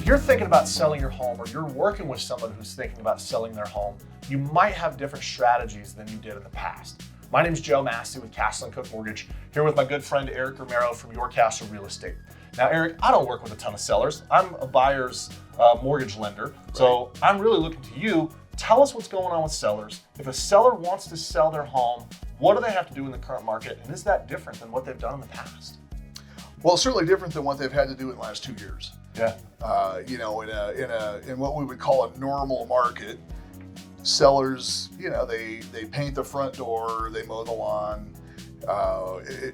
you're thinking about selling your home, or you're working with someone who's thinking about selling their home, you might have different strategies than you did in the past. My name is Joe Massey with Castle & Cook Mortgage, here with my good friend Eric Romero from Your Castle Real Estate. Now, Eric, I don't work with a ton of sellers. I'm a buyer's mortgage lender, so I'm really looking to you. Tell us what's going on with sellers. If a seller wants to sell their home, what do they have to do in the current market, and is that different than what they've done in the past? Well, it's certainly different than what they've had to do in the last 2 years. Yeah. In what we would call a normal market, sellers, they paint the front door, they mow the lawn.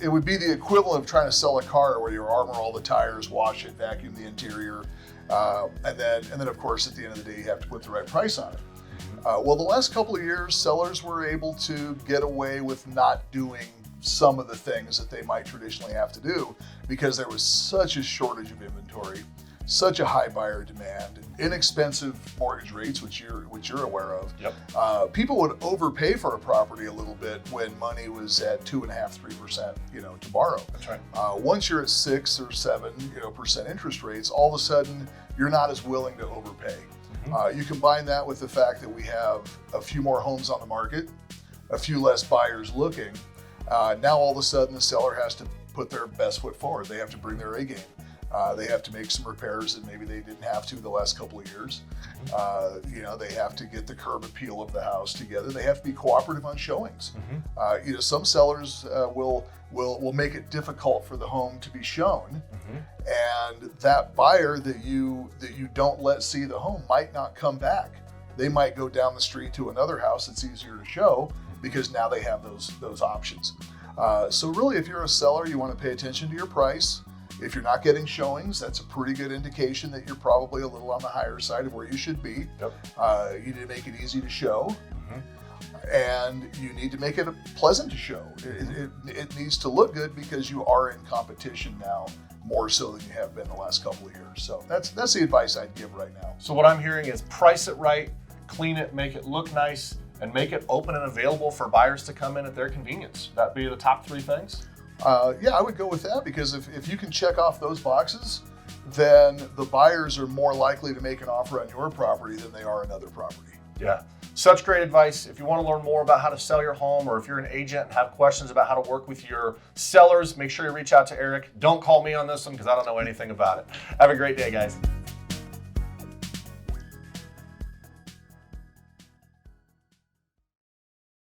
It would be the equivalent of trying to sell a car where you armor all the tires, wash it, vacuum the interior, and then of course at the end of the day you have to put the right price on it. Well, the last couple of years, sellers were able to get away with not doing some of the things that they might traditionally have to do because there was such a shortage of inventory, such a high buyer demand, inexpensive mortgage rates, which you're aware of. Yep. People would overpay for a property a little bit when money was at 2.5–3%, to borrow. That's right. Once you're at 6 or 7%, interest rates, all of a sudden you're not as willing to overpay. You combine that with the fact that we have a few more homes on the market, a few less buyers looking. Now all of a sudden the seller has to put their best foot forward. They have to bring their A game. They have to make some repairs that maybe they didn't have to the last couple of years. They have to get the curb appeal of the house together. They have to be cooperative on showings. Some sellers will make it difficult for the home to be shown, and that buyer that you don't let see the home might not come back. They might go down the street to another house that's easier to show because now they have those options. So really, if you're a seller, you want to pay attention to your price. If you're not getting showings, that's a pretty good indication that you're probably a little on the higher side of where you should be. Yep. You need to make it easy to show, and you need to make it pleasant to show. It needs to look good because you are in competition now more so than you have been the last couple of years. So that's the advice I'd give right now. So what I'm hearing is price it right, clean it, make it look nice, and make it open and available for buyers to come in at their convenience. That'd be the top 3 things? Yeah, I would go with that because if you can check off those boxes, then the buyers are more likely to make an offer on your property than they are another property. Yeah, such great advice. If you want to learn more about how to sell your home, or if you're an agent and have questions about how to work with your sellers, make sure you reach out to Eric. Don't call me on this one because I don't know anything about it. Have a great day, guys.